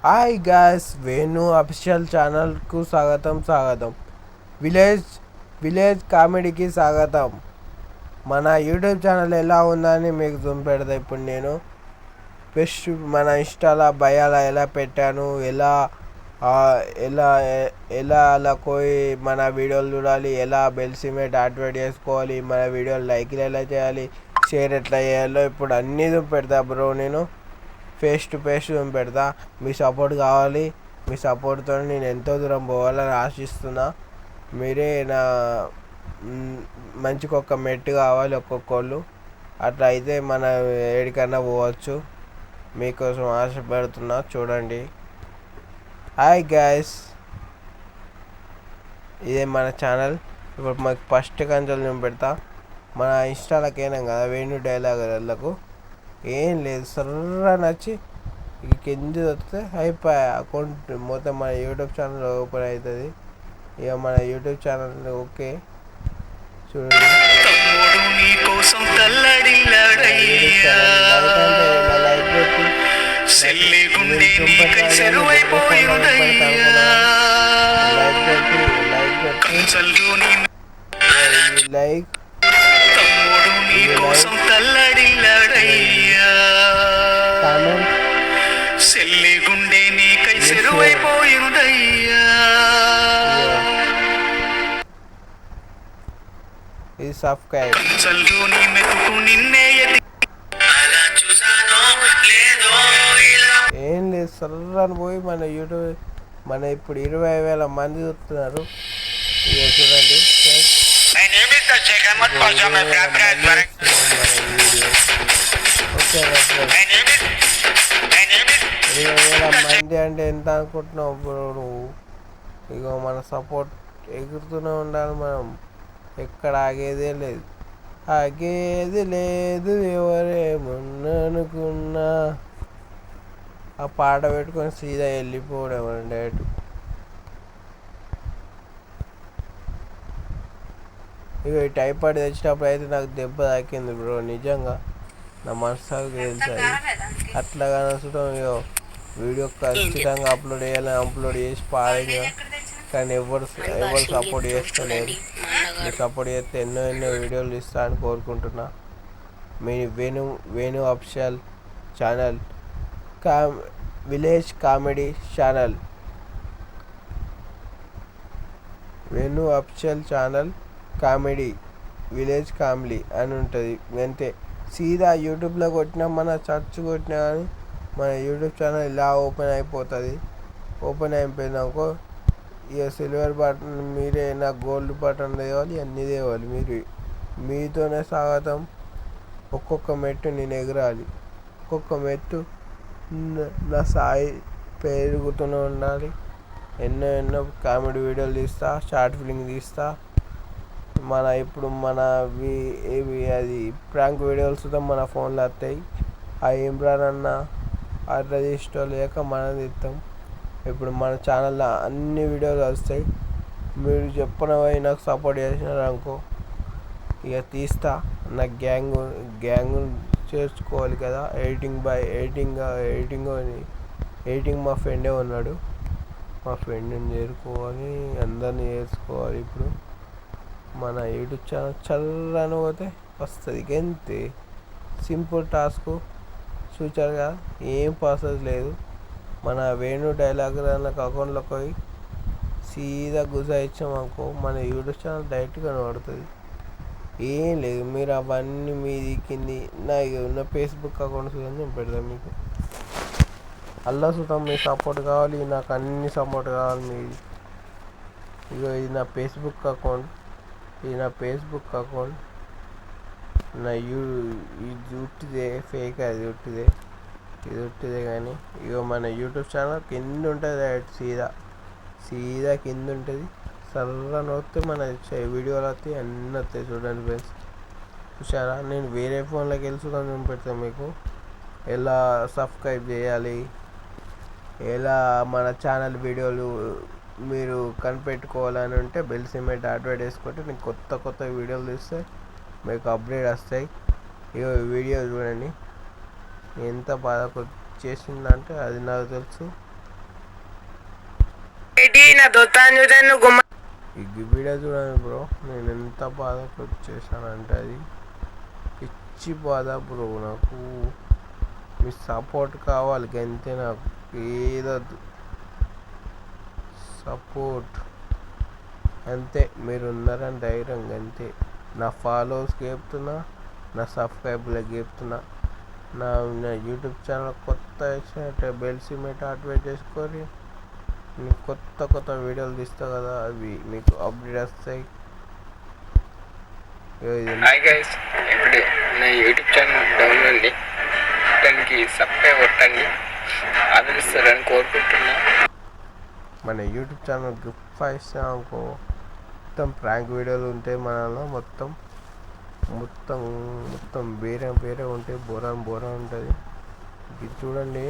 Hi guys, Venu official ఛానల్కు స్వాగతం. Village village కామెడీకి స్వాగతం. మన యూట్యూబ్ ఛానల్ ఎలా ఉందని మీకు చూపెడతా. ఇప్పుడు నేను ఫస్ట్ మన ఇన్స్టాలో బయాలో ఎలా పెట్టాను, ఎలా ఎలా ఎలా అలా పోయి మన వీడియోలు చూడాలి, ఎలా బెల్ సిమెంట్ యాక్టివేట్ చేసుకోవాలి, మన వీడియోలు లైక్లు ఎలా చేయాలి, షేర్ ఎట్లా చేయాలో ఇప్పుడు అన్నీ చూపెడతా బ్రో. నేను ఫేస్ టు ఫేస్ పెడతా. మీ సపోర్ట్ కావాలి. మీ సపోర్ట్తో నేను ఎంతో దూరం పోవాలని ఆశిస్తున్నా. మీరే నా మంచికి ఒక మెట్టు కావాలి ఒక్కొక్కళ్ళు. అట్లా అయితే మన ఏడికన్నా పోవచ్చు. మీకోసం ఆశపడుతున్నా, చూడండి. హాయ్ గాయ్స్, ఇదే మన ఛానల్. ఇప్పుడు మాకు ఫస్ట్ కంచెలు నేను పెడతా. మన ఇన్స్టాలకైనా కదా వేణు డైలాగులకు ఏం లేదు, సర్రా నచ్చి ఇక కింద వస్తే అయిపోయా అకౌంట్ మొత్తం మన యూట్యూబ్ ఛానల్ ఓపెన్ అవుతుంది. ఇక మన యూట్యూబ్ ఛానల్ ఓకే చూడండి. లైక్ పెట్టి లైక్ కామెంట్ సెల్లి గుండె నీకై చెరువైపోయిందయ్యా. ఇది సబ్స్క్రైబ్. ఏం లేదు, సర్రని పోయి మన యూట్యూబ్ మన ఇప్పుడు 20,000 మంది చూస్తున్నారు. ఇక చూడండి, 20,000 మంది అంటే ఎంత అనుకుంటున్నావు బ్రో నువ్వు? ఇక మన సపోర్ట్ ఎగురుతూనే ఉండాలి. మనం ఎక్కడ ఆగేదే లేదు ఎవరేమనుకున్నా. ఆ పాట పెట్టుకొని సీదా వెళ్ళిపోవడం డైరెక్ట్. ఇక ఈ టైఫాయిడ్ తెచ్చినప్పుడు అయితే నాకు దెబ్బ తాకింది బ్రో, నిజంగా నా మనసుకు తెలుసు. అట్లా కనసడం ఇక వీడియో ఖచ్చితంగా అప్లోడ్ చేయాలని అప్లోడ్ చేసి పారేగా. కానీ ఎవరు సపోర్ట్ చేస్తలేరు. మీరు సపోర్ట్ చేస్తే ఎన్నో వీడియోలు ఇస్తా అని కోరుకుంటున్నా. మీ Venu official channel, village comedy channel, Venu official channel comedy village comedy అని ఉంటుంది. అంతే, సీదా యూట్యూబ్లో కొట్టినా, మన సర్చ్ కొట్టినా కానీ మన యూట్యూబ్ ఛానల్ ఇలా ఓపెన్ అయిపోతుంది. ఓపెన్ అయిపోయినాకో ఇక సిల్వర్ బటన్ మీరే, నాకు గోల్డ్ బటన్ తేవాలి, అన్నీ తేవాలి. మీతోనే స్వాగతం. ఒక్కొక్క మెట్టు నేను ఎగరాలి. ఒక్కొక్క మెట్టు నా స్థాయి పెరుగుతూనే ఉండాలి. ఎన్నో కామెడీ వీడియోలు తీస్తా, షార్ట్ ఫిల్మ్ తీస్తా. ఇప్పుడు అది ప్రాంక్ వీడియోస్ మన ఫోన్లో వస్తాయి. అవి ఇమ్రాన్ అన్న అట్లా తీసుకో లేక మనం తీస్తాం. ఇప్పుడు మన ఛానల్లో అన్ని వీడియోలు వస్తాయి. మీరు చెప్పినవి నాకు సపోర్ట్ చేసినారు అనుకో, ఇక తీస్తా. నా గ్యాంగ్ చేర్చుకోవాలి కదా. ఎడిటింగ్ మా ఫ్రెండే ఉన్నాడు. మా ఫ్రెండ్ని చేరుకోవాలి, అందరినీ చేసుకోవాలి. ఇప్పుడు మన యూట్యూబ్ ఛానల్ చల్లని పోతే వస్తుంది. అంతే, సింపుల్ టాస్క్. చూచారు కదా, ఏం ప్రాసెస్ లేదు. మన వేణు డైలాగ్ దానికి అకౌంట్లోకి పోయి సీదా గుజా ఇచ్చామనుకో మన యూట్యూబ్ ఛానల్ డైరెక్ట్గా కనబడుతుంది. ఏం లేదు, మీరు అవన్నీ మీది కింది నా ఫేస్బుక్ అకౌంట్స్ కానీ పెడతాం మీకు. అల్లా సుతం మీ సపోర్ట్ కావాలి, నాకు అన్ని సపోర్ట్ కావాలి మీది. ఇగో ఇది నా ఫేస్బుక్ అకౌంట్, ఇది ఉట్టిదే, ఫేక్. అది ఉట్టిదే కానీ ఇగో మన యూట్యూబ్ ఛానల్ కింద ఉంటుంది. సీదా కింద ఉంటుంది. సర్రని వస్తే మన వీడియోలు వస్తాయి, అన్నీ వస్తాయి. చూడండి ఫ్రెండ్స్, చూసారా? నేను వేరే ఫోన్లోకి వెళ్ళి పెడతాను మీకు ఎలా సబ్స్క్రైబ్ చేయాలి, ఎలా మన ఛానల్ వీడియోలు మీరు కనిపెట్టుకోవాలని ఉంటే బెల్ సిమెంట్ యాక్టివేట్ చేసుకుంటే నేను కొత్త వీడియోలు తీస్తే మీకు అప్డేట్ వస్తాయి. ఇక వీడియో చూడండి ఎంత బాధకు చేసిందంటే అది నాకు తెలుసు. ఈ వీడియో చూడండి బ్రో, నేను ఎంత బాధకు వచ్చేసానంటే అది పిచ్చి బాధ బ్రో. నాకు మీ సపోర్ట్ కావాలి అంతే, నాకు ఏదో సపోర్ట్ అంతే. మీరు ఉన్నారని ధైర్యం అంతే. నా ఫాలోవర్స్కి చెప్తున్నా, నా సబ్స్క్రైబర్లకు చెప్తున్నా, నా యూట్యూబ్ ఛానల్ కొత్త వచ్చినట్టే బెల్ సిమెంట్ యాక్టివేట్ చేసుకొని మీకు కొత్త వీడియోలు తీస్తా కదా, అవి మీకు అప్డేట్ వస్తాయి. హాయ్ గైస్, ఇప్పుడు నా యూట్యూబ్ ఛానల్ డౌన్ ఉంది, దానికి సబ్స్క్రైబ్ కొట్టండి, ఆదరిస్తారని కోరుకుంటున్నా. మన యూట్యూబ్ ఛానల్ గిఫ్ట్ ఇస్తాం అనుకో, మొత్తం ప్రాంక్ వీడియోలు ఉంటాయి మనలో, మొత్తం మొత్తం మొత్తం వేరే ఉంటాయి, బోరా ఉంటుంది. ఇది చూడండి,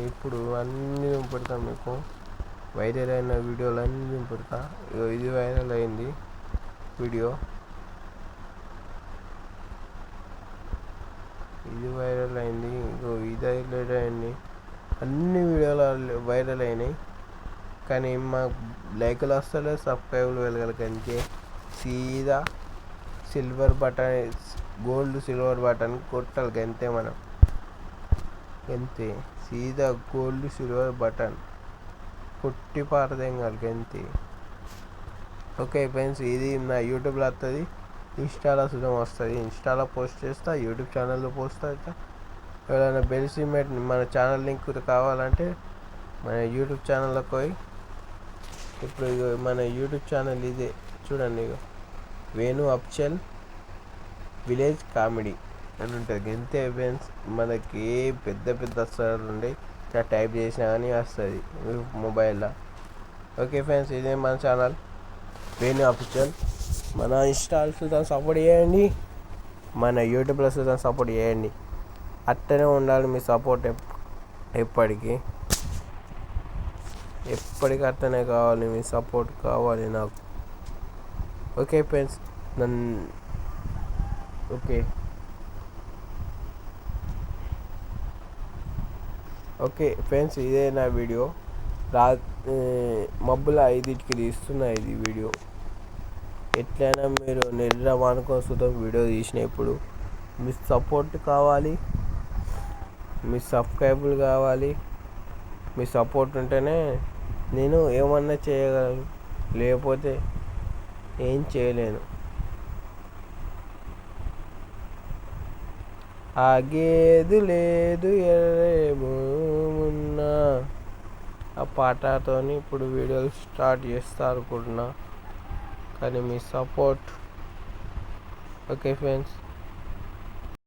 ఇప్పుడు అన్నీ పెడతాం మీకు. వైరల్ అయిన వీడియోలు అన్నీ పెడతా. ఇది వైరల్ అయింది వీడియో, ఇది వైరల్ అయింది, ఇది హైలైట్ అయింది. అన్ని వీడియోలు వైరల్ అయినాయి, కానీ మాకు లైకులు వస్తలేదు, సబ్స్క్రైబర్లు వెళ్ళగలిగే. సీదా silver button, gold silver button కొట్టాలి అంతే మనం, అంతే. సీదా గోల్డ్ సిల్వర్ బటన్ కొట్టి పారదేంగాలి అంతే. ఓకే ఫ్రెండ్స్, ఇది నా యూట్యూబ్లో వస్తుంది, ఇన్స్టాలో సుధం వస్తుంది. ఇన్స్టాలో పోస్ట్ చేస్తా, యూట్యూబ్ ఛానల్లో పోస్ట్ అవుతా. ఎవరైనా బెల్ సిమెంట్ మన ఛానల్ లింక్ కావాలంటే మన యూట్యూబ్ ఛానల్లోకి పోయి, ఇప్పుడు మన యూట్యూబ్ ఛానల్ ఇదే చూడండి, వేణు అఫీషియల్ విలేజ్ కామెడీ అని ఉంటుంది అంతే ఫ్రెండ్స్. మనకి పెద్ద అక్షరాలు ఉండే ఇట్లా టైప్ చేసినా కానీ వస్తుంది మొబైల్లో. ఓకే ఫ్రెండ్స్, ఇదే మన ఛానల్ వేణు అఫీషియల్. మన ఇన్స్టాల్ సుధా సపోర్ట్ చేయండి, మన యూట్యూబ్లో సుధా సపోర్ట్ చేయండి. అట్టనే ఉండాలి మీ సపోర్ట్ ఎప్పటికీ అట్టనే కావాలి, మీ సపోర్ట్ కావాలి నాకు. ఓకే ఫ్రెండ్స్, ఓకే ఫ్రెండ్స్, ఇదే నా వీడియో. మబ్బుల 5కి తీస్తున్నా ఇది వీడియో. ఎట్లయినా మీరు నిర్రమానుకోని సుతం వీడియో తీసినప్పుడు మీ సపోర్ట్ కావాలి, మీ సబ్స్క్రైబర్లు కావాలి. మీ సపోర్ట్ ఉంటేనే నేను ఏమన్నా చేయగలను, లేకపోతే ఏం చేయలేను. ఆగేది లేదు ఎరేమున్నా, ఆ పాటతో ఇప్పుడు వీడియోలు స్టార్ట్ చేస్తా అనుకుంటున్నా, కానీ మీ సపోర్ట్. Okay friends.